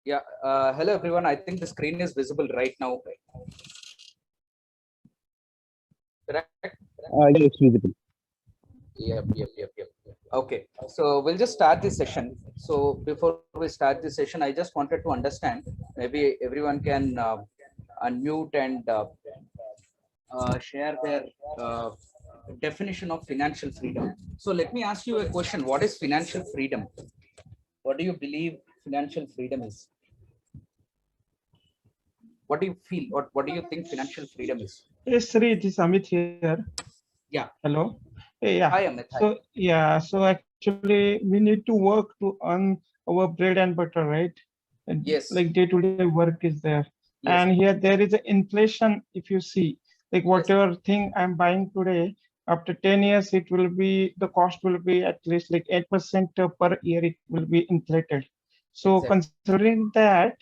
Yeah. Hello, everyone. I think the screen is visible right now. Correct? Yeah, it's visible. Yep. Okay. So we'll just start this session. So before we start this session, I just wanted to understand. Maybe everyone can unmute and share their uh, definition of financial freedom. So let me ask you a question. What is financial freedom? What do you believe financial freedom is? What do you feel? What do you think financial freedom is? Hey Sri, it is Amit here. Yeah. Hello. Hey, yeah. Hi, Amit. Hi. So actually, we need to work to earn our bread and butter, right? And Yes. like day-to-day work is there. Yes. And here there is an inflation, if you see, like Yes. whatever thing I'm buying today, after 10 years, it will be, the cost will be at least like 8% per year, it will be inflated. So Exactly. considering that,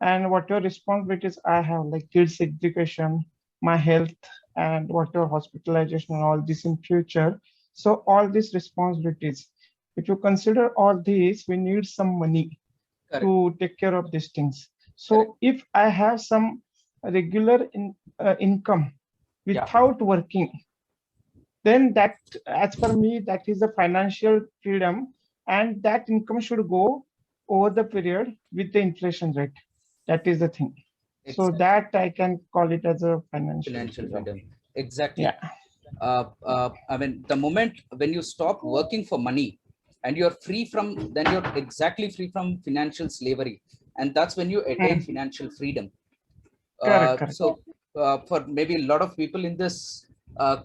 and whatever responsibilities I have, like kids' education, my health, and whatever hospitalization and all this in future. So all these responsibilities, if you consider all these, we need some money Correct. to take care of these things. Correct. So if I have some regular income Yeah. without working, then that, as per me, that is a financial freedom, and that income should go over the period with the inflation rate. That is the thing. So Exactly. that I can call it as a financial Financial freedom. freedom. Exactly. Yeah, I mean, the moment when you stop working for money and you're free from, then you're exactly free from financial slavery. And that's when you attain mm, financial freedom. correct, correct. For maybe a lot of people in this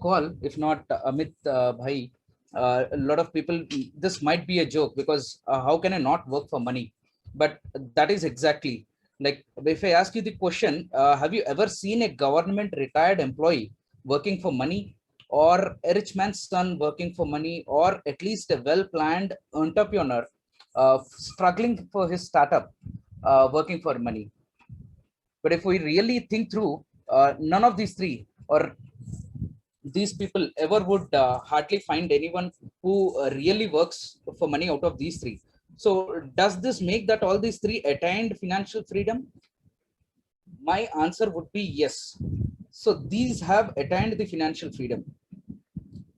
call, if not Amit Bhai, a lot of people, this might be a joke because how can I not work for money? But that is exactly like if I ask you the question, have you ever seen a government retired employee working for money, or a rich man's son working for money, or at least a well planned entrepreneur struggling for his startup working for money? But if we really think through, none of these three or these people ever would hardly find anyone who really works for money out of these three. So, does this make that all these three attained financial freedom? My answer would be yes. So, these have attained the financial freedom.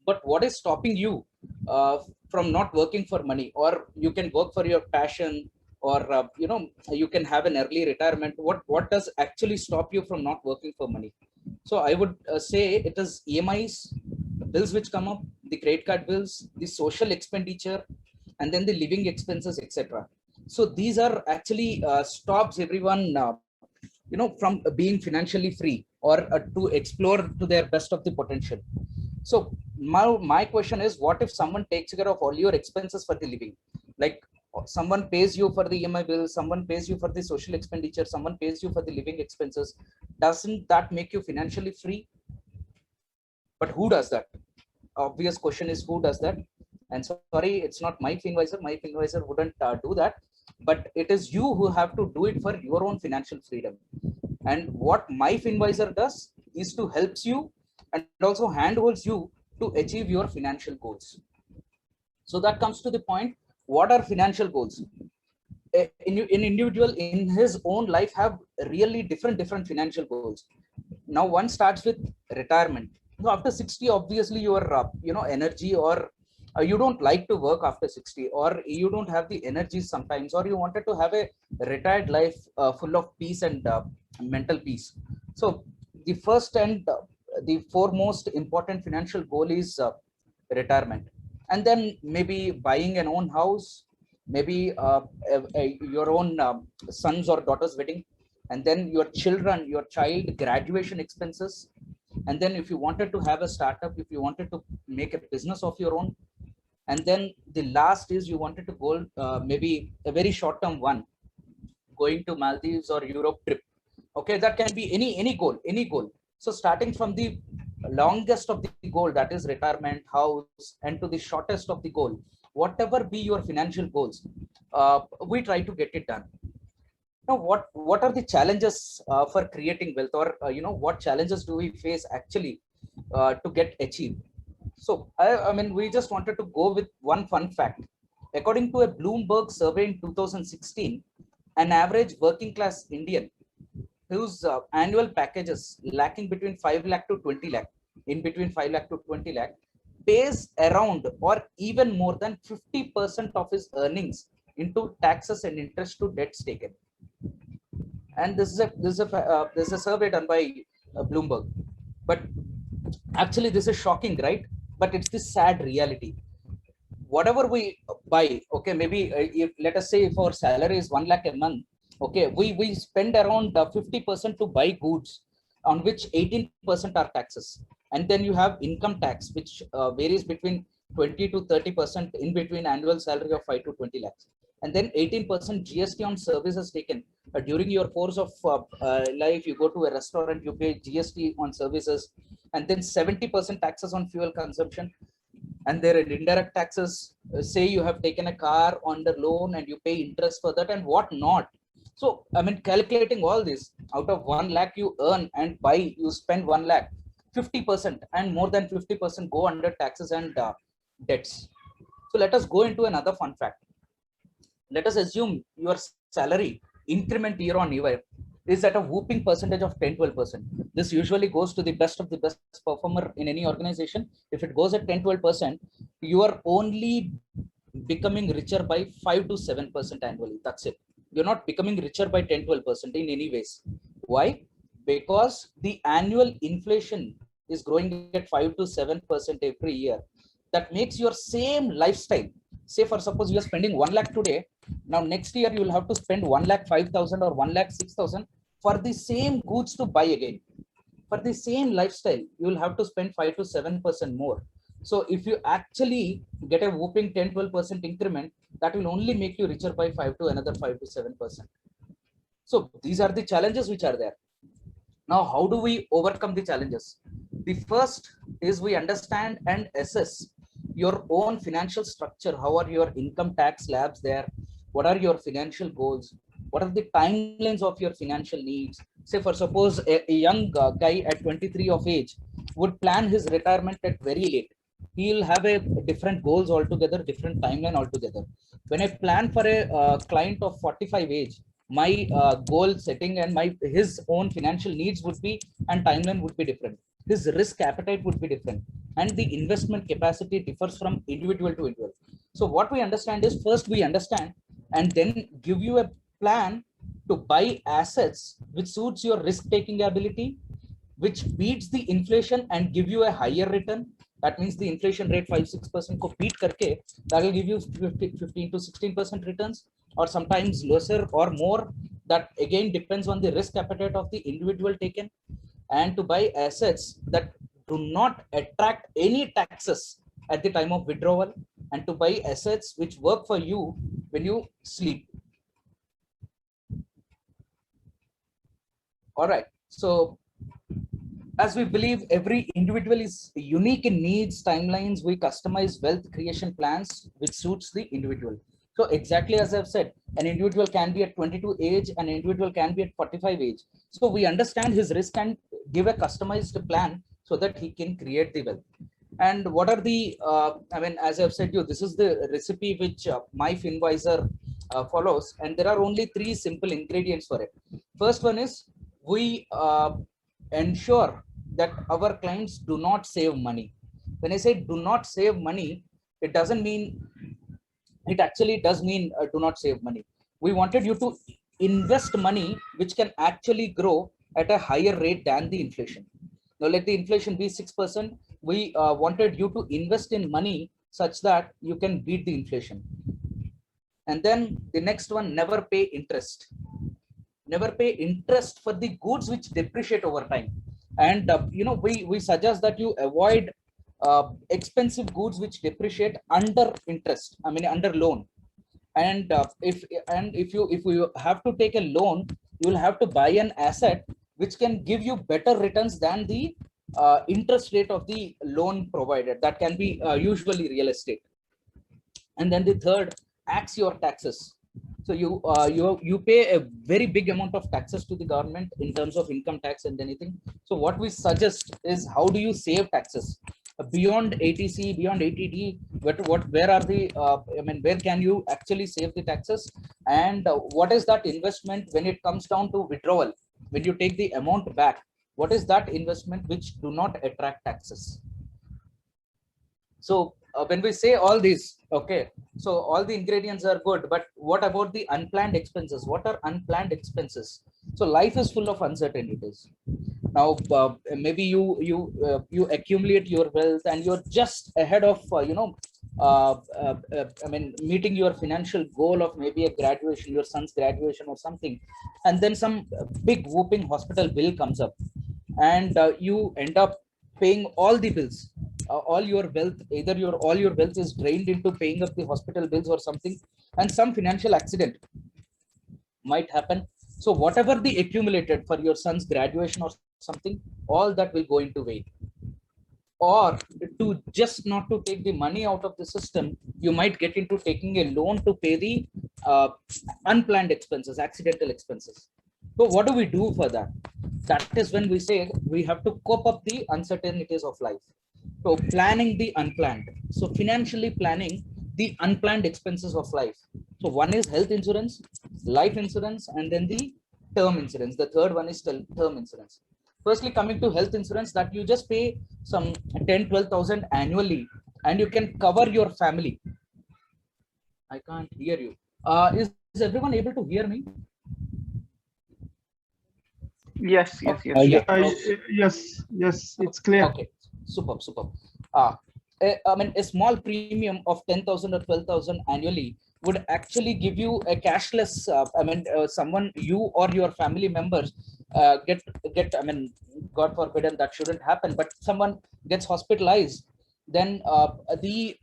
But what is stopping you from not working for money? Or you can work for your passion, or you can have an early retirement. What does actually stop you from not working for money? So I would say it is EMIs, bills which come up, the credit card bills, the social expenditure, and then the living expenses, etc. So these are actually stops everyone from being financially free, or to explore to their best of the potential. So my question is, what if someone takes care of all your expenses for the living? Like someone pays you for the EMI bill, someone pays you for the social expenditure, someone pays you for the living expenses. Doesn't that make you financially free? But who does that? Obvious question is, who does that? And sorry, it's not my finvisor. My finvisor wouldn't do that. But it is you who have to do it for your own financial freedom. And what my finvisor does is to helps you and also handholds you to achieve your financial goals. So that comes to the point: what are financial goals? An individual in his own life have really different financial goals. Now one starts with retirement. So after 60, obviously your energy, or you don't like to work after 60, or you don't have the energy sometimes, or you wanted to have a retired life full of peace and mental peace. So the first and the foremost important financial goal is retirement. And then maybe buying an own house, maybe your own sons or daughters wedding, and then your child graduation expenses. And then if you wanted to have a startup, if you wanted to make a business of your own, and then the last is you wanted to go maybe a very short term one, going to Maldives or Europe trip. Okay, that can be any goal. So starting from the longest of the goal, that is retirement, house, and to the shortest of the goal, whatever be your financial goals, we try to get it done. Now what are the challenges for creating wealth, or what challenges do we face actually to get achieved? So I mean, we just wanted to go with one fun fact. According to a Bloomberg survey in 2016, an average working class Indian whose annual packages lacking between 5 lakh to 20 lakh, in between 5 lakh to 20 lakh, pays around or even more than 50% of his earnings into taxes and interest to debts taken. And this is a survey done by Bloomberg. But actually, this is shocking, right? But it's the sad reality. Whatever we buy, okay, maybe if let us say if our salary is 1 lakh a month, okay, we spend around 50% to buy goods, on which 18% are taxes, and then you have income tax, which varies between 20 to 30% in between annual salary of 5 to 20 lakhs, and then 18% GST on services taken. During your course of life, you go to a restaurant, you pay GST on services, and then 70% taxes on fuel consumption. And there are indirect taxes. Say you have taken a car on the loan and you pay interest for that and what not. So I mean, calculating all this, out of 1 lakh you earn and buy, you spend 1 lakh, 50% and more than 50% go under taxes and debts. So let us go into another fun fact. Let us assume your salary increment year on year is at a whooping percentage of 10-12%. This usually goes to the best of the best performer in any organization. If it goes at 10-12%, you are only becoming richer by 5 to 7% annually. That's it. You're not becoming richer by 10-12% in any ways. Why? Because the annual inflation is growing at 5 to 7% every year. That makes your same lifestyle. Say for suppose you are spending 1 lakh today, now next year you will have to spend 1 lakh 5,000 or 1 lakh 6,000 for the same goods to buy again. For the same lifestyle, you will have to spend 5 to 7% more. So if you actually get a whooping 10-12% increment, that will only make you richer by 5 to another 5 to 7%. So these are the challenges which are there. Now, how do we overcome the challenges? The first is we understand and assess your own financial structure. How are your income tax slabs there? What are your financial goals? What are the timelines of your financial needs? Say for suppose a young guy at 23 of age would plan his retirement at very late. He'll have a different goals altogether, different timeline altogether. When I plan for a client of 45 age, my goal setting and my his own financial needs would be and timeline would be different. His risk appetite would be different, and the investment capacity differs from individual to individual. So what we understand is, first we understand and then give you a plan to buy assets which suits your risk taking ability, which beats the inflation and give you a higher return. That means the inflation rate 5-6% ko beat karke, that will give you 15 to 16% returns, or sometimes lesser or more. That again depends on the risk appetite of the individual taken. And to buy assets that do not attract any taxes at the time of withdrawal, and to buy assets which work for you when you sleep. All right. So as we believe every individual is unique in needs, timelines, we customize wealth creation plans which suits the individual. So exactly as I've said, an individual can be at 22 age, an individual can be at 45 age. So we understand his risk and give a customized plan so that he can create the wealth. And what are the, I mean, as I've said you, this is the recipe which my Finvisor follows. And there are only 3 simple ingredients for it. First one is we ensure that our clients do not save money. When I say do not save money, it doesn't mean, it actually does mean do not save money. We wanted you to invest money which can actually grow at a higher rate than the inflation. Now let the inflation be 6%. We wanted you to invest in money such that you can beat the inflation. And then the next one, never pay interest. Never pay interest for the goods which depreciate over time. And you know, we suggest that you avoid expensive goods which depreciate under interest, I mean under loan. And if you have to take a loan, you will have to buy an asset which can give you better returns than the interest rate of the loan provided. That can be usually real estate. And then the third, axe your taxes. So you pay a very big amount of taxes to the government in terms of income tax and anything. So what we suggest is, how do you save taxes beyond ATC, beyond ATD? Where are the I mean, where can you actually save the taxes? And what is that investment when it comes down to withdrawal? When you take the amount back, what is that investment which do not attract taxes? So when we say all these, okay, so all the ingredients are good, but what about the unplanned expenses? What are unplanned expenses? So life is full of uncertainties. Now maybe you accumulate your wealth and you're just ahead of I mean meeting your financial goal of maybe a graduation, your son's graduation or something, and then some big whooping hospital bill comes up, and you end up paying all the bills, all your wealth, either your all your wealth is drained into paying up the hospital bills or something, and some financial accident might happen. So whatever the accumulated for your son's graduation or something, all that will go into vain. Or to just not to take the money out of the system, you might get into taking a loan to pay the uh, unplanned expenses, accidental expenses. So what do we do for that? That is when we say we have to cope up the uncertainties of life. So planning the unplanned, so financially planning the unplanned expenses of life. So one is health insurance, life insurance, and then the term insurance. The third one is term insurance. Firstly, coming to health insurance, that you just pay some 10-12,000 annually, and you can cover your family. I can't hear you. Is everyone able to hear me? Yes, yes, Okay. yes. Yeah. Okay. Yes, it's clear. Okay. Superb. Uh, I mean, a small premium of 10,000 or 12,000 annually would actually give you a cashless. Someone, you or your family members, get. I mean, God forbid, and that shouldn't happen. But someone gets hospitalized, then the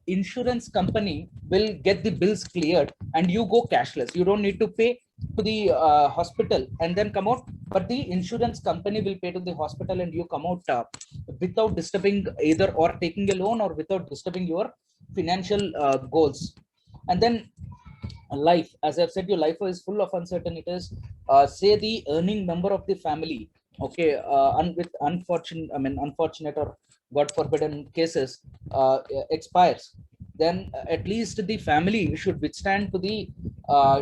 insurance company will get the bills cleared, and you go cashless. You don't need to pay to the hospital and then come out, but the insurance company will pay to the hospital, and you come out without disturbing either or taking a loan or without disturbing your financial goals. And then life, as I've said, your life is full of uncertainties. Say the earning member of the family, okay, with unfortunate or God forbidden cases expires, then at least the family should withstand to the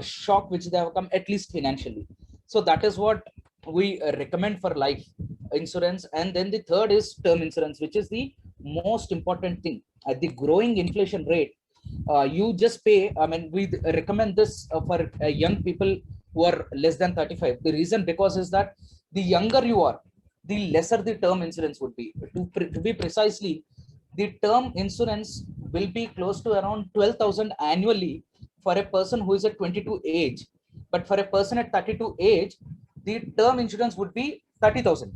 shock which they have come, at least financially. So that is what we recommend for life insurance. And then the third is term insurance, which is the most important thing. At the growing inflation rate, you just pay. I mean, we recommend this for young people who are less than 35. The reason because is that the younger you are, the lesser the term insurance would be. To be precisely, the term insurance will be close to around 12,000 annually for a person who is at 22 age. But for a person at 32 age, the term insurance would be 30,000.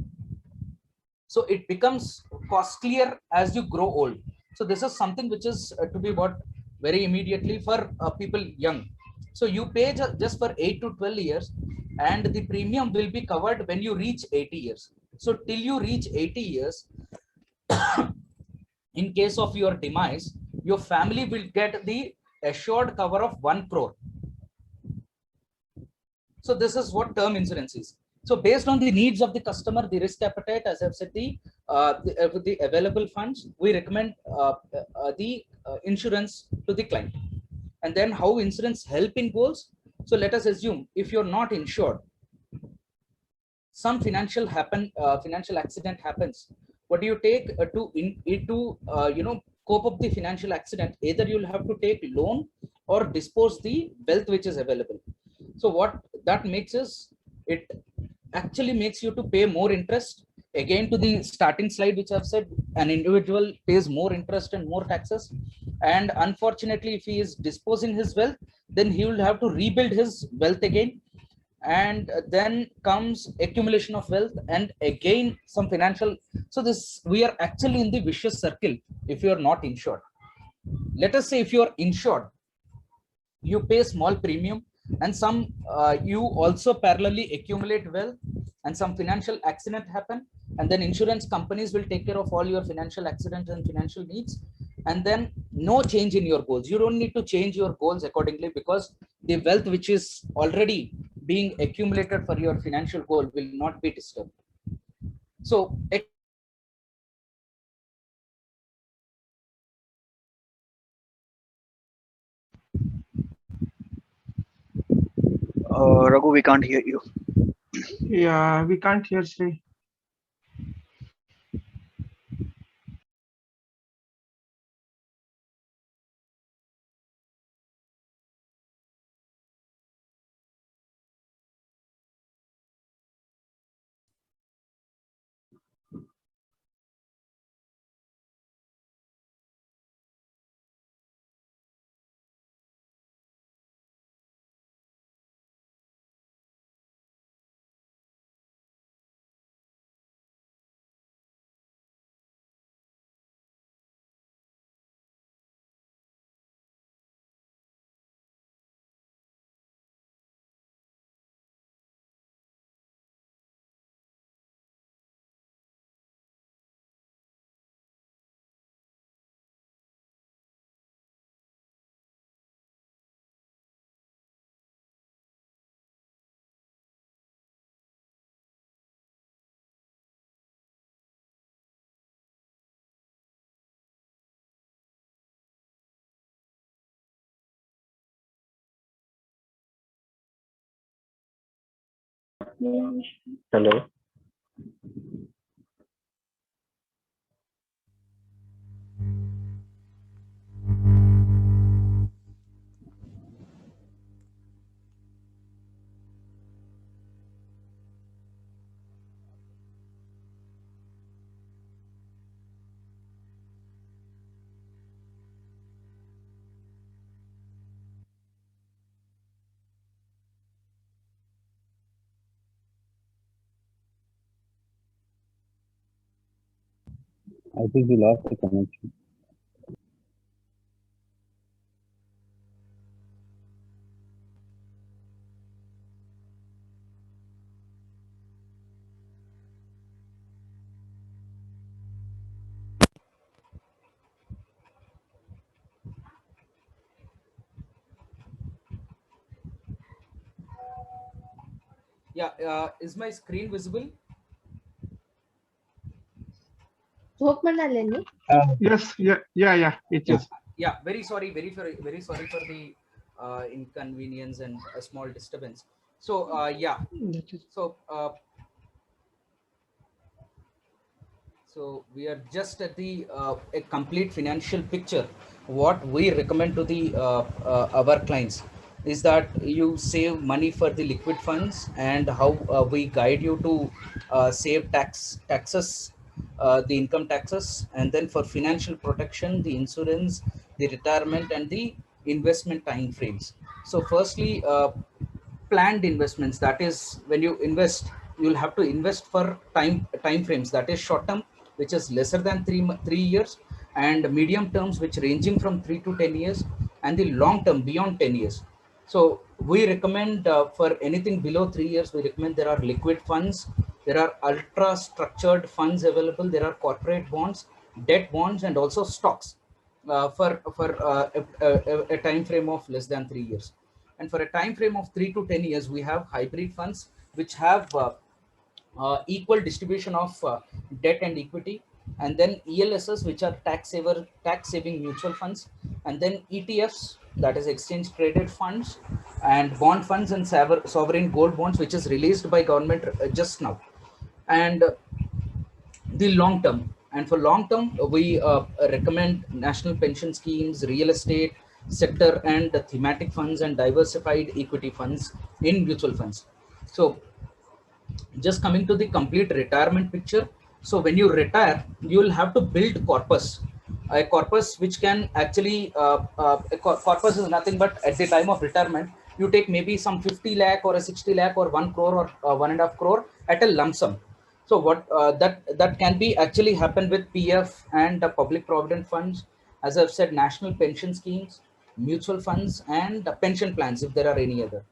So it becomes costlier as you grow old. So this is something which is to be bought very immediately for people young. So you pay just for 8 to 12 years, and the premium will be covered when you reach 80 years. So till you reach 80 years, in case of your demise, your family will get the assured cover of 1 crore. So this is what term insurance is. So based on the needs of the customer, the risk appetite, as I've said, the available funds, we recommend the insurance to the client. And then how insurance help in goals. So let us assume if you're not insured, some financial accident happens. What do you take to cope up the financial accident? Either you'll have to take loan or dispose the wealth which is available. So what that makes is, it actually makes you to pay more interest. Again, to the starting slide which I've said, an individual pays more interest and more taxes. And unfortunately, if he is disposing his wealth, then he will have to rebuild his wealth again. And then comes accumulation of wealth, and again some financial. So this, we are actually in the vicious circle if you are not insured. Let us say if you are insured, you pay small premium, and some you also parallelly accumulate wealth, and some financial accident happen, and then insurance companies will take care of all your financial accidents and financial needs. And then no change in your goals. You don't need to change your goals accordingly, because the wealth which is already being accumulated for your financial goal will not be disturbed. So Raghu, we can't hear you. Yeah, we can't hear Sri. Hello. I think we lost the connection. Yeah, is my screen visible? झोप म्हणाले नी Yes, yeah, it Yeah, is. yeah. Very sorry, very sorry for the inconvenience and a small disturbance. So yeah, That is. so so we are just at the a complete financial picture. What we recommend to the our clients is that you save money for the liquid funds, and how we guide you to save taxes, the income taxes, and then for financial protection, the insurance, the retirement, and the investment time frames. So firstly, planned investments, that is when you invest, you'll have to invest for time frames, that is short term, which is lesser than 3 years, and medium terms, which ranging from 3 to 10 years, and the long term beyond 10 years. So we recommend for anything below 3 years, we recommend there are liquid funds, there are ultra structured funds available, there are corporate bonds, debt bonds, and also stocks for a time frame of less than 3 years. And for a time frame of 3 to 10 years, we have hybrid funds, which have equal distribution of debt and equity, and then ELSs, which are tax saving mutual funds, and then ETFs, that is exchange traded funds, and bond funds, and sovereign gold bonds, which is released by government just now. And the long term, and for long term, we recommend national pension schemes, real estate sector, and the thematic funds, and diversified equity funds in mutual funds. So just coming to the complete retirement picture, so when you retire, you will have to build a corpus which can actually corpus is nothing but at the time of retirement, you take maybe some 50 lakh or a 60 lakh or 1 crore or 1.5 crore at a lump sum. So what that can be actually happen with PF and public provident funds, as I've said, national pension schemes, mutual funds, and pension plans, if there are any other.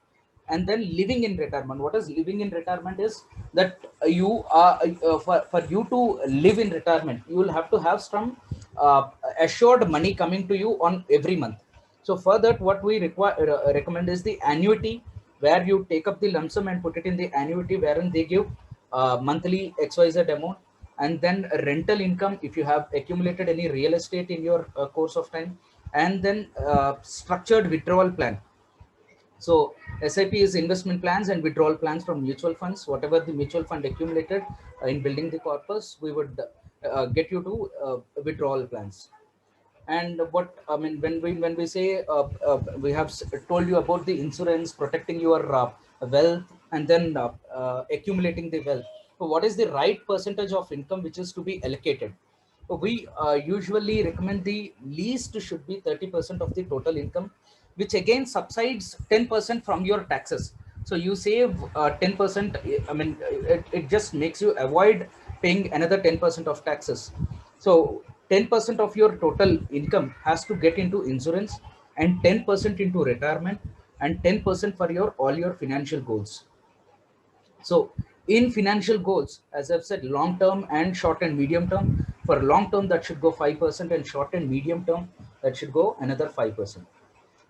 And then living in retirement, what is living in retirement is that you are for you to live in retirement, you will have to have some uh, assured money coming to you on every month. So for that, what we recommend is the annuity, where you take up the lump sum and put it in the annuity, wherein they give monthly xyz amount. And then rental income, if you have accumulated any real estate in your course of time. And then structured withdrawal plan. So SIP is investment plans and withdrawal plans from mutual funds. Whatever the mutual fund accumulated in building the corpus, we would get you to withdrawal plans. And what I mean when we say we have told you about the insurance protecting your wealth and then accumulating the wealth. So what is the right percentage of income which is to be allocated? So we usually recommend the least should be 30% of the total income, which again subsides 10% from your taxes. So you save 10%. I mean, it just makes you avoid paying another 10% of taxes. So 10% of your total income has to get into insurance, and 10% into retirement, and 10% for your all your financial goals. So in financial goals, as I've said, long term and short and medium term. For long term, that should go 5%, and short and medium term, that should go another 5%.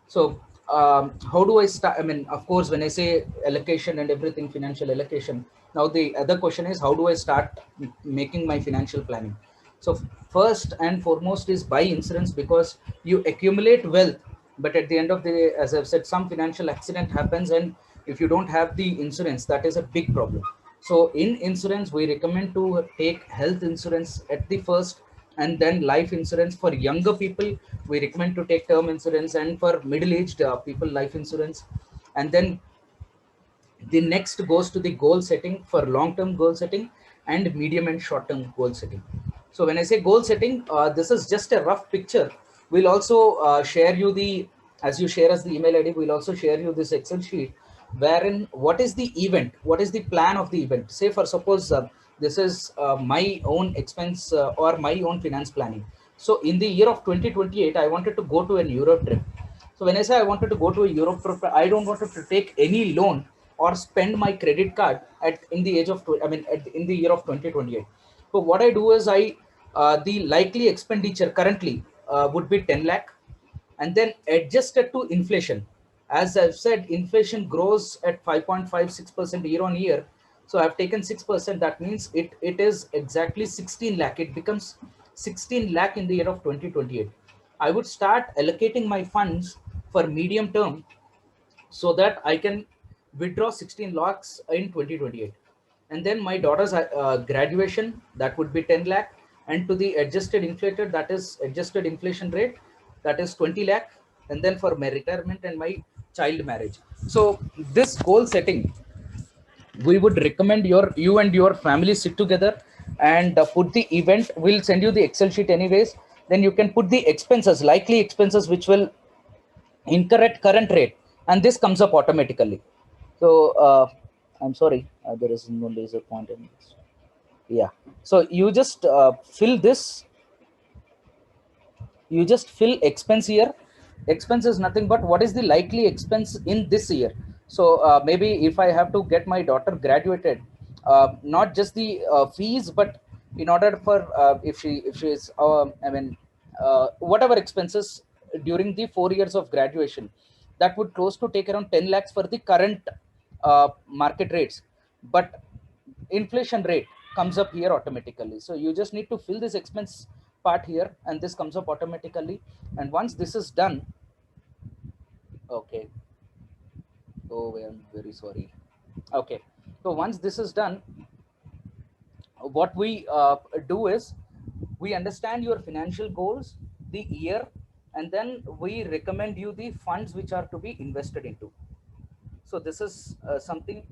So how do I start? I mean, of course, when I say allocation and everything, financial allocation, now the other question is, how do I start making my financial planning? So first and foremost is buy insurance, because you accumulate wealth, but at the end of the day, as I've said, some financial accident happens, and if you don't have the insurance, that is a big problem. So in insurance, we recommend to take health insurance at the first, and then life insurance. For younger people, we recommend to take term insurance, and for middle-aged people, life insurance. And then the next goes to the goal setting, for long-term goal setting and medium and short-term goal setting. So when I say goal setting, this is just a rough picture. We'll also share you the, as you share us the email ID, we'll also share you this Excel sheet, wherein what is the event, what is the plan of the event. Say for suppose this is my own expense or my own finance planning. So in the year of 2028, I wanted to go to an Europe trip. So when I say I wanted to go to a Europe trip, I don't want to take any loan or spend my credit card at in the age of in the year of 2028. So what I do is the likely expenditure currently would be 10 lakh, and then adjusted to inflation. As I've said, inflation grows at 5.56% year on year. So I've taken 6%. That means it is exactly 16 lakh. It becomes 16 lakh in the year of 2028. I would start allocating my funds for medium term, so that I can withdraw 16 lakhs in 2028. And then my daughter's graduation, that would be 10 lakh. And to the adjusted inflated, that is adjusted inflation rate, that is 20 lakh. And then for my retirement and my child marriage. So this goal setting, we would recommend you and your family sit together and put the event. We'll send you the Excel sheet anyways. Then you can put the expenses, likely expenses, which will incorrect current rate, and this comes up automatically. So I'm sorry, there is no laser point in this. Yeah, so you just fill this, you just fill expense here. Expense is nothing but what is the likely expense in this year. So maybe if I have to get my daughter graduated, not just the fees, but in order for if she is whatever expenses during the 4 years of graduation, that would close to take around 10 lakhs for the current market rates. But inflation rate comes up here automatically. So you just need to fill this expense part here, and this comes up automatically. And once this is done, okay, oh, I'm very sorry. Okay, so once this is done, what we do is we understand your financial goals, the year, and then we recommend you the funds which are to be invested into. So this is something.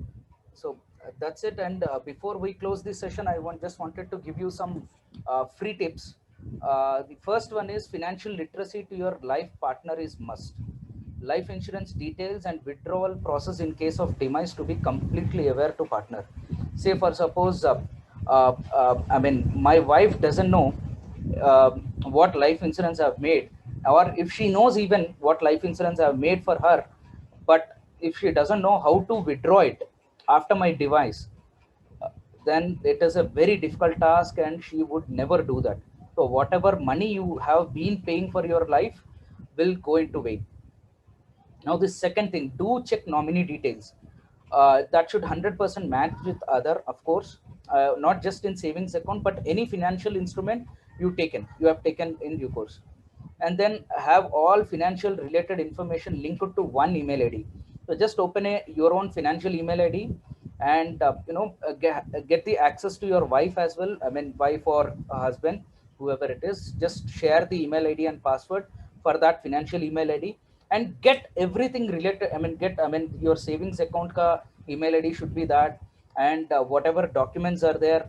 So that's it. And before we close this session, I just wanted to give you some free tips. The first one is financial literacy to your life partner is must. Life insurance details and withdrawal process in case of demise to be completely aware to partner. Say for suppose my wife doesn't know uh, what life insurance I've made, or if she knows even what life insurance I've made for her, but if she doesn't know how to withdraw it after my device, then it is a very difficult task, and she would never do that. So whatever money you have been paying for your life will go into vain. Now the second thing, do check nominee details. That should 100% match with other, of course, not just in savings account, but any financial instrument you have taken in due course. And then have all financial related information linked to one email ID. So just open your own financial email ID, and get the access to your wife as well. I mean, wife or husband, whoever it is. Just share the email ID and password for that financial email ID, and get everything related. Your savings account ka email ID should be that, and whatever documents are there,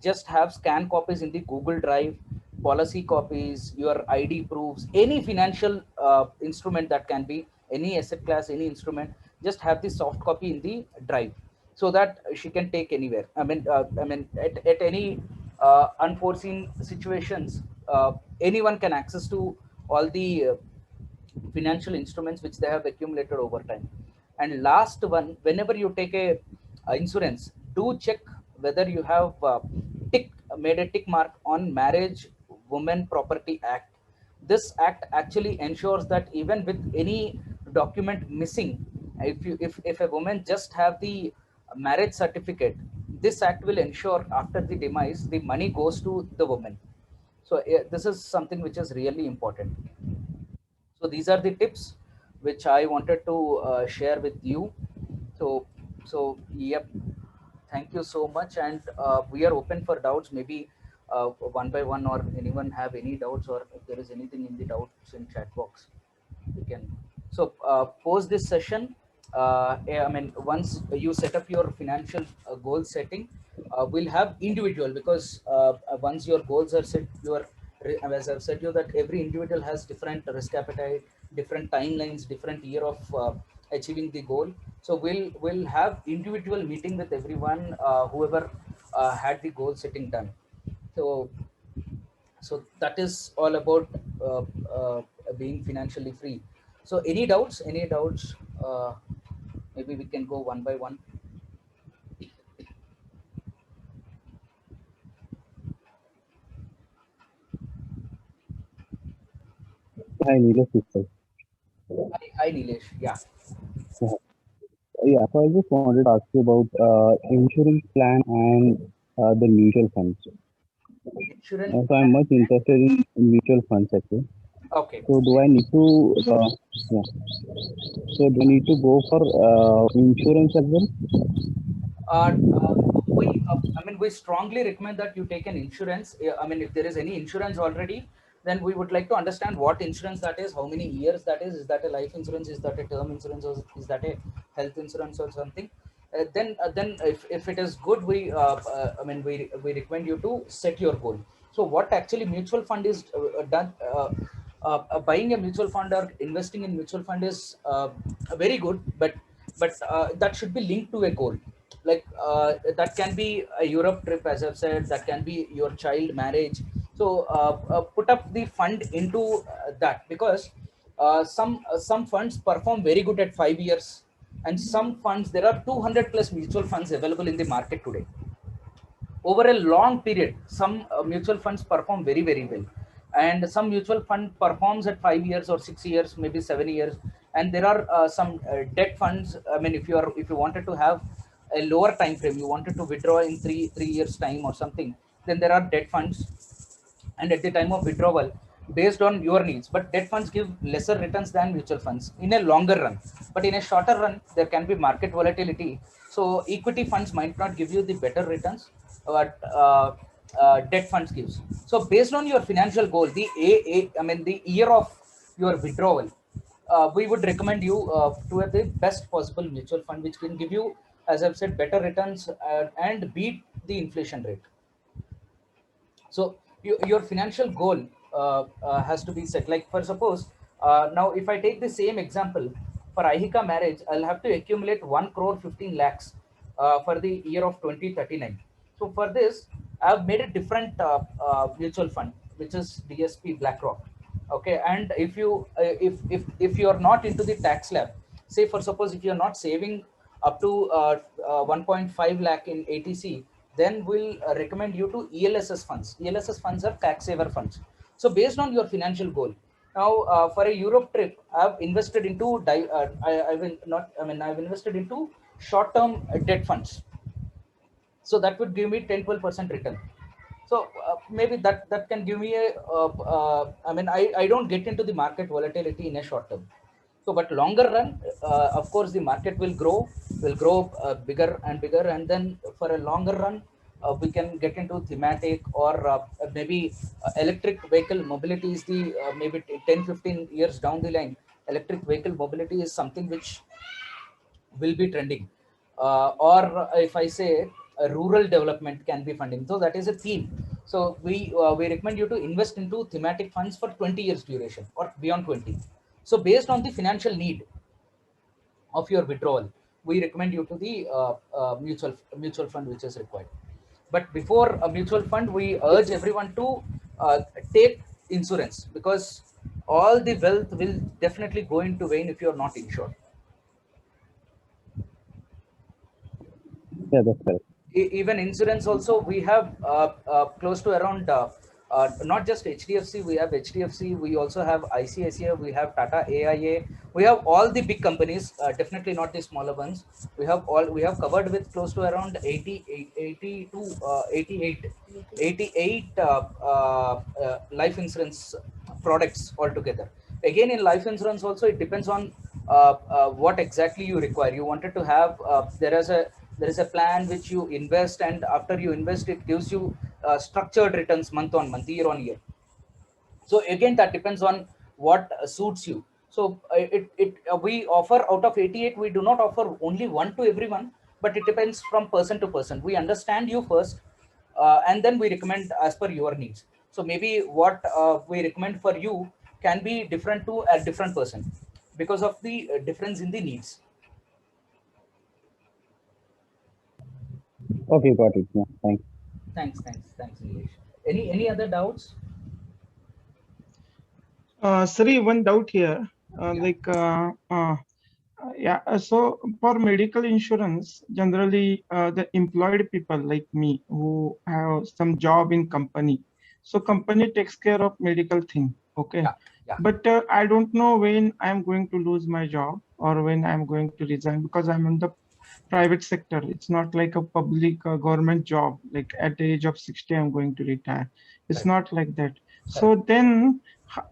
just have scan copies in the Google Drive, policy copies, your ID proofs, any financial instrument that can be any asset class, any instrument, just have the soft copy in the drive so that she can take anywhere. At any unforeseen situations, anyone can access to all the financial instruments which they have accumulated over time. And last one, whenever you take a insurance, do check whether you have made a tick mark on Marriage Women Property Act. This act actually ensures that even with any document missing, if a woman just have the marriage certificate, this act will ensure after the demise the money goes to the woman. So this is something which is really important. So these are the tips which I wanted to share with you. So yep, thank you so much, and we are open for doubts, maybe one by one, or anyone have any doubts, or if there is anything in the doubts in chat box, we can. So post this session, once you set up your financial goal setting, we'll have individual, because once your goals are set, as I've said you, that every individual has different risk appetite, different timelines, different year of achieving the goal. So we'll have individual meeting with everyone, whoever had the goal setting done. So that is all about uh, uh, being financially free. So any doubts, maybe we can go one by one. Hi, Neelesh this side. Hi Nilesh, yeah. Yeah, yeah, so I just wanted to ask you about insurance plan and the mutual funds. Insurance So I'm plan. much interested in mutual funds actually. Okay. So do I need to, yeah. So do I need to go for insurance as well? uh, uh, we strongly recommend that you take an insurance. If there is any insurance already, then we would like to understand what insurance that is, how many years that is. Is that a life insurance? Is that a term insurance? Or is that a health insurance or something? Then if it is good, we recommend you to set your goal. So what actually mutual fund is done? Buying a mutual fund or investing in mutual fund is very good, but that should be linked to a goal. Like that can be a Europe trip, as I've said, that can be your child marriage. So put up the fund into that, because some funds perform very good at 5 years, and some funds, there are 200 plus mutual funds available in the market today. Over a long period, some mutual funds perform very very well, and some mutual fund performs at 5 years or 6 years, maybe 7 years. And there are some debt funds. If you wanted to have a lower time frame, you wanted to withdraw in three years time or something, then there are debt funds. And at the time of withdrawal, based on your needs, but debt funds give lesser returns than mutual funds in a longer run, but in a shorter run there can be market volatility. So equity funds might not give you the better returns, but debt funds gives. So based on your financial goal, the year of your withdrawal, we would recommend you to have the best possible mutual fund which can give you, as I've said, better returns and beat the inflation rate. So your financial goal has to be set. Like, for suppose, now if I take the same example, for Ahika marriage, I'll have to accumulate 1 crore 15 lakhs for the year of 2039. So for this, I've made a different mutual fund, which is DSP BlackRock. Okay, and if you are not into the tax slab, say for suppose, if you are not saving up to 1.5 lakh in ATC, then we'll recommend you to ELSS funds. ELSS funds are tax saver funds. So based on your financial goal, now for a Europe trip, I've invested into I've invested into short-term debt funds. So that would give me 10-12% return. So maybe that can give me a I don't get into the market volatility in a short term. So, but longer run, of course, the market will grow bigger and bigger, and then for a longer run, we can get into thematic or maybe electric vehicle mobility is the maybe 10, 15 years down the line. Electric vehicle mobility is something which will be trending. Or if I say rural development can be funding, so that is a theme. So we recommend you to invest into thematic funds for 20 years duration or beyond 20. So based on the financial need of your withdrawal, we recommend you to the mutual fund which is required. But before a mutual fund, we urge everyone to take insurance, because all the wealth will definitely go into vain if you are not insured. Yeah, that's correct. Even insurance also, we have close to around not just HDFC, we have HDFC, we also have ICICI, we have Tata AIA, we have all the big companies, definitely not the smaller ones. We have covered with close to around 80 to 88 life insurance products altogether. Again, in life insurance also, it depends on what exactly you require. You wanted to have there is a plan which you invest, and after you invest, it gives you structured returns month on month, year on year. So again, that depends on what suits you. So we offer out of 88, we do not offer only one to everyone, but it depends from person to person. We understand you first, and then we recommend as per your needs. So maybe what we recommend for you can be different to a different person because of the difference in the needs. Okay, got it. Yeah, thanks. Thanks, Nilesh. Any other doubts? Sri, one doubt here. Yeah. Yeah, so for medical insurance, generally the employed people like me who have some job in company, so company takes care of medical thing, okay? Yeah. But I don't know when I'm going to lose my job or when I'm going to resign, because I'm in the private sector. It's not like a public government job, like at the age of 60, I'm going to retire. It's Correct. not like that. So then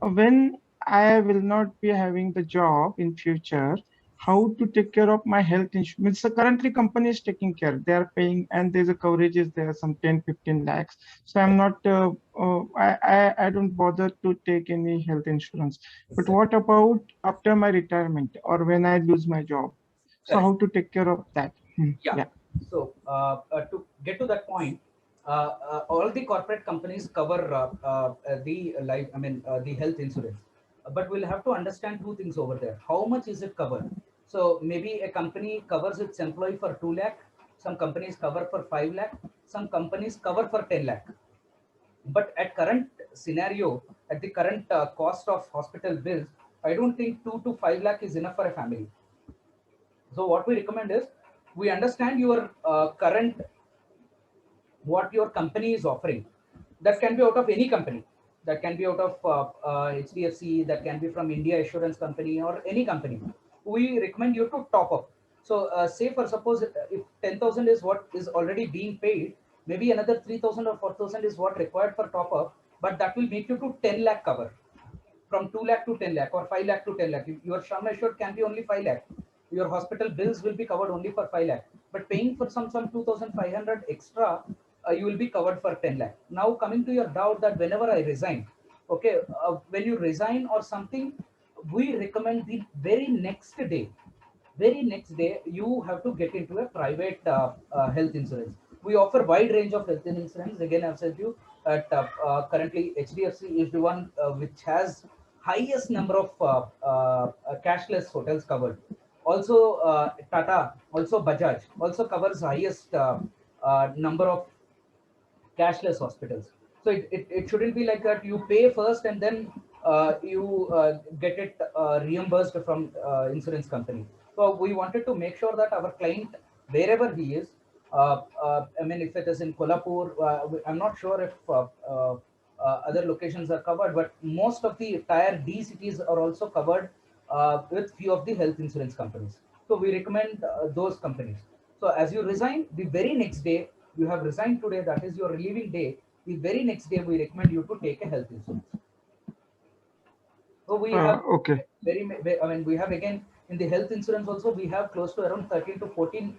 when I will not be having the job in future, how to take care of my health insurance? So currently company is taking care, they are paying, and there's a coverage is there, some 10, 15 lakhs. So I'm not, I don't bother to take any health insurance. But Exactly. what about after my retirement or when I lose my job? So Correct. how to take care of that? Yeah. So to get to that point, all the corporate companies cover the life, the health insurance. But we'll have to understand two things over there. How much is it covered? So maybe a company covers its employee for 2 lakh. Some companies cover for 5 lakh. Some companies cover for 10 lakh. But at current scenario, at the current cost of hospital bills, I don't think 2 to 5 lakh is enough for a family. So what we recommend is, we understand your current, what your company is offering. That can be out of any company. That can be out of HDFC, that can be from India Assurance Company or any company. We recommend you to top up. So say for suppose if 10,000 is what is already being paid, maybe another 3,000 or 4,000 is what required for top up, but that will make you to 10 lakh cover, from 2 lakh to 10 lakh or 5 lakh to 10 lakh. Your sum assured can be only 5 lakh. Your hospital bills will be covered only for 5 lakh. But paying for some 2,500 extra, you will be covered for 10 lakh. Now coming to your doubt that whenever I resign, okay, when you resign or something, we recommend the very next day you have to get into a private health insurance. We offer wide range of health insurance. Again, I've said you that currently HDFC is the one which has highest number of cashless hotels covered. Also Tata, also Bajaj also covers highest number of cashless hospitals. So it shouldn't be like that. You pay first and then you get it reimbursed from insurance company. So we wanted to make sure that our client, wherever he is, if it is in Kolhapur, I'm not sure if other locations are covered, but most of the tier D cities are also covered with few of the health insurance companies. So we recommend those companies. So as you resign, the very next day, you have resigned today, that is your relieving day, the very next day we recommend you to take a health insurance. So So we have Okay. I mean, we have again in the health insurance also, we have close to around 13 to 14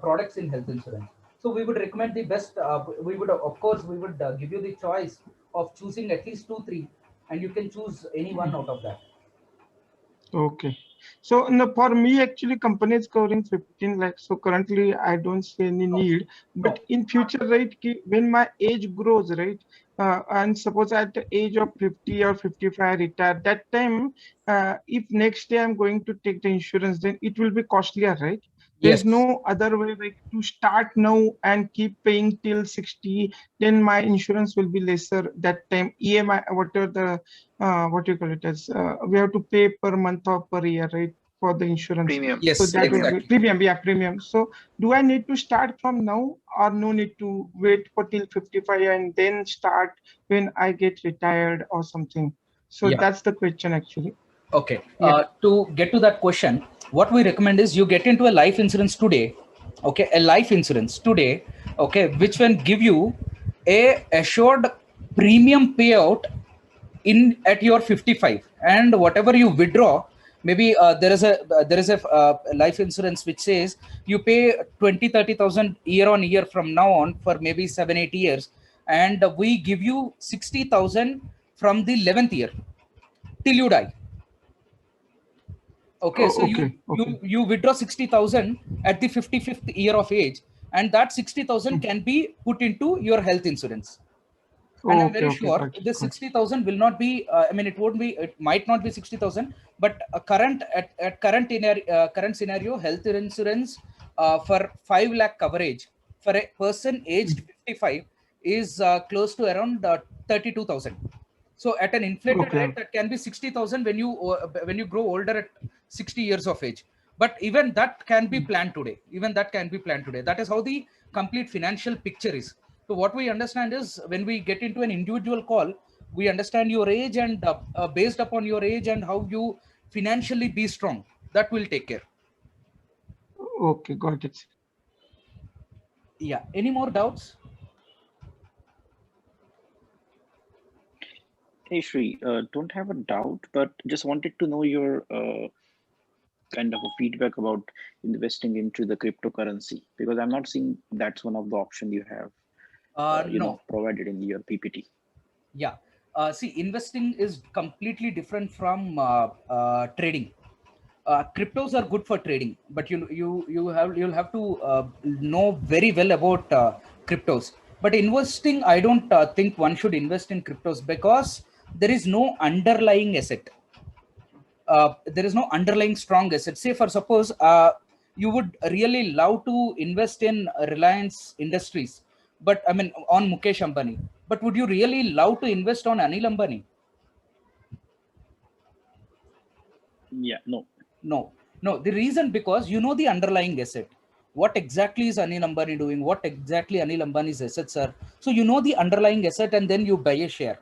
products in health insurance. So we would recommend the best. We would, of course, we would give you the choice of choosing at least 2, 3, and you can choose any one out of that. Okay. So no, for me, actually, company is covering 15 lakhs. So currently, I don't see any No, need. But no. in future, right, when my age grows, right, and suppose at the age of 50 or 55, I retire, that time, if next day I'm going to take the insurance, then it will be costlier, right? There is Yes. no other way like to start now and keep paying till 60, then my insurance will be lesser that time. EMI, whatever the what do you call it as we have to pay per month or per year, right, for the insurance. Premium. So Yes, that will Premium. be exactly. premium, yeah, premium. So do I need to start from now or no need to wait for till 55 and then start when I get retired or something? So Yeah. that's the question actually. Okay. Yeah. To get to that question, what we recommend is you get into a life insurance today. Okay, a life insurance today. Okay, which will give you a assured premium payout in at your 55, and whatever you withdraw, maybe there is a life insurance which says you pay 20, 30,000 year on year from now on for maybe 7, 8 years, and we give you 60,000 from the 11th year till you die. Okay, so Oh, you okay. you Okay. you withdraw 60,000 at the 55th year of age, and that 60,000 Mm. can be put into your health insurance. And I'm Okay. very Okay. sure Got it. this Got it. 60,000 will not be. I mean, it won't be. It might not be 60,000, but at current scenario, health insurance for 5 lakh coverage for a person aged Mm. 55 is close to around 32,000. So at an inflated Okay. rate, that can be 60,000 when you grow older at 60 years of age. But even that can be Mm. planned today. Even that can be planned today. That is how the complete financial picture is. So what we understand is when we get into an individual call, we understand your age, and based upon your age and how you financially be strong, that will take care. Okay. Got it. Yeah. Any more doubts? Hey Shri, don't have a doubt, but just wanted to know your kind of a feedback about investing into the cryptocurrency, because I'm not seeing that's one of the option you have, No. provided in your PPT. Yeah. See, investing is completely different from trading. Cryptos are good for trading, but you'll have to know very well about cryptos. But investing, I don't think one should invest in cryptos because there is no underlying asset. There is no underlying strong asset. Say for suppose you would really love to invest in Reliance Industries, but I mean on Mukesh Ambani. But would you really love to invest on Anil Ambani? Yeah, no. No, no. The reason because you know the underlying asset. What exactly is Anil Ambani doing? What exactly Anil Ambani's assets are? So you know the underlying asset, and then you buy a share.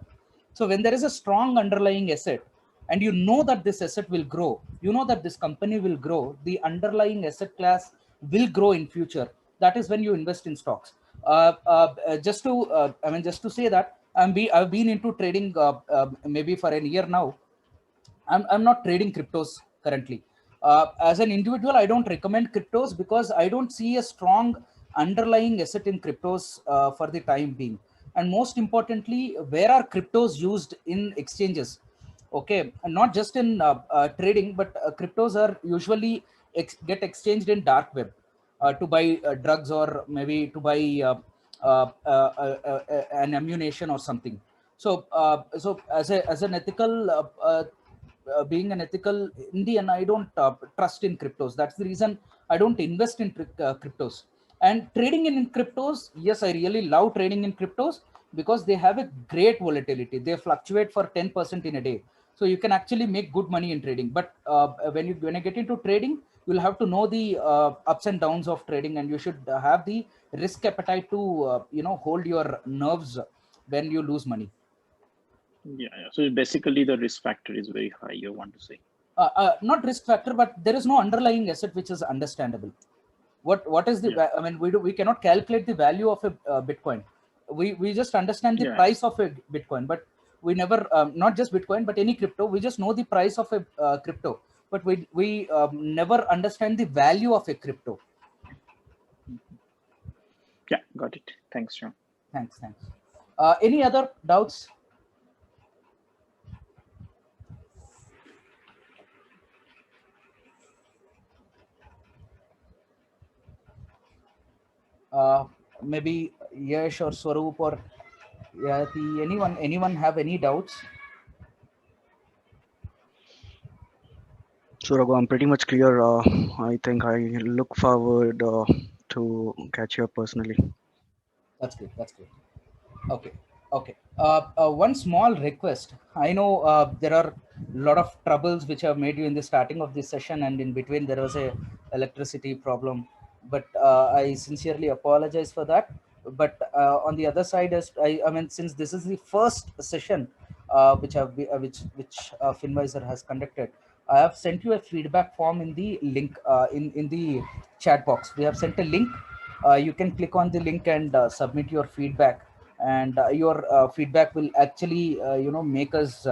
So when there is a strong underlying asset, and you know that this asset will grow, you know that this company will grow, the underlying asset class will grow in future. That is when you invest in stocks. Just to say that I've been into trading maybe for a year now. I'm not trading cryptos currently. As an individual, I don't recommend cryptos because I don't see a strong underlying asset in cryptos for the time being. And most importantly, where are cryptos used in exchanges? Okay, and not just in trading, but cryptos are usually get exchanged in dark web to buy drugs, or maybe to buy an ammunition or something. So as an ethical being an ethical Indian, I don't trust in cryptos. That's the reason I don't invest in cryptos. And trading in cryptos, yes, I really love trading in cryptos because they have a great volatility. They fluctuate for 10% in a day. So you can actually make good money in trading. But when you get into trading, you'll have to know the ups and downs of trading, and you should have the risk appetite to hold your nerves when you lose money. Yeah, yeah. So basically, the risk factor is very high. You want to say? Not risk factor, but there is no underlying asset which is understandable. What is the Yeah, I mean, we cannot calculate the value of a Bitcoin. We just understand the yeah, price of a Bitcoin, but we never, not just Bitcoin, but any crypto, we just know the price of a crypto, but we never understand the value of a crypto. Yeah, got it. Thanks, John. Thanks. Any other doubts? Maybe Yash or Swaroop or Yati, anyone have any doubts? So Raghu, I'm pretty much clear. I think I look forward to catch you up personally. That's good. Okay. One small request. I know there are a lot of troubles which have made you in the starting of this session, and in between there was a electricity problem. But I sincerely apologize for that. But on the other side, I mean, since this is the first session which Finvisor has conducted, I have sent you a feedback form in the link in the chat box. We have sent a link. You can click on the link and submit your feedback, and your feedback will actually make us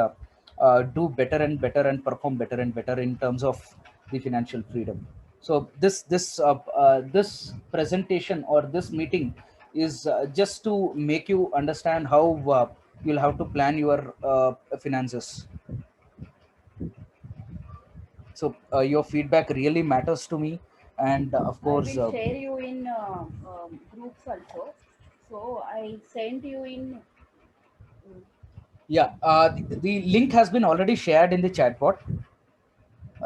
do better and better and perform better and better in terms of the financial freedom. So this presentation or this meeting is just to make you understand how you'll have to plan your finances. So your feedback really matters to me, and of I course will share you in groups also. So I sent you in. yeah, the link has been already shared in the chat bot.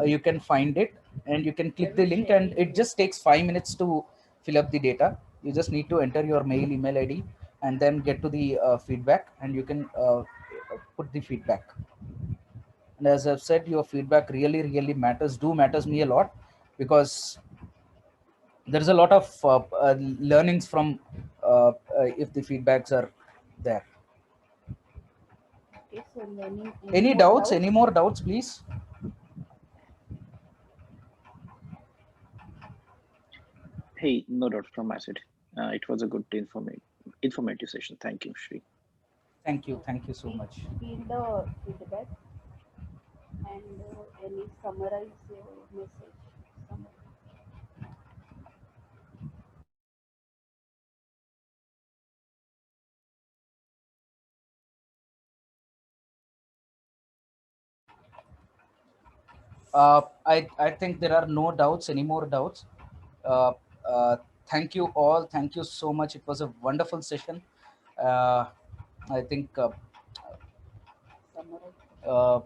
You can find it and you can click the link, and it just takes 5 minutes to fill up the data. You just need to enter your email ID, and then get to the feedback, and you can put the feedback. And as I've said, your feedback really matters me a lot, because there's a lot of learnings from if the feedbacks are there. Okay, so Any doubts? Any more doubts, please? Hey, no doubt from my side. It was a good informative session. Thank you, Shri. Thank you so much. Feel the feedback and any summarize your message. I think there are no doubts, any more doubts. Uh, Thank you all. Thank you so much. It was a wonderful session. I think Summarize.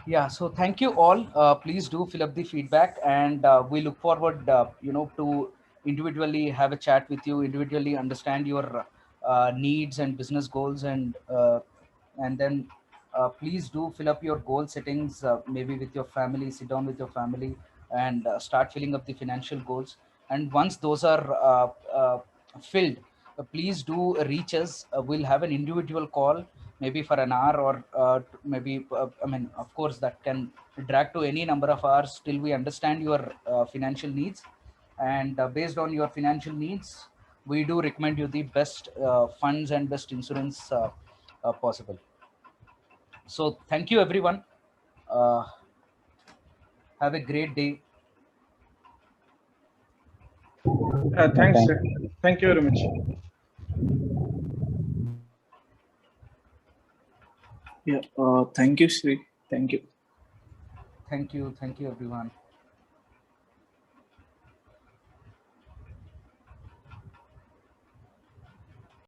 yeah, so thank you all. Please do fill up the feedback, and we look forward to individually have a chat with you, individually understand your needs and business goals, and then please do fill up your goal settings, maybe with your family. Sit down with your family and start filling up the financial goals, and once those are filled, please do reach us. We'll have an individual call, maybe for an hour, or maybe I mean, of course, that can drag to any number of hours till we understand your financial needs. And based on your financial needs, we do recommend you the best funds and best insurance possible. So thank you, everyone. uh, have a great day. Thanks, sir. Thank you very much. Yeah, thank you, Sri. Thank you. Thank you everyone.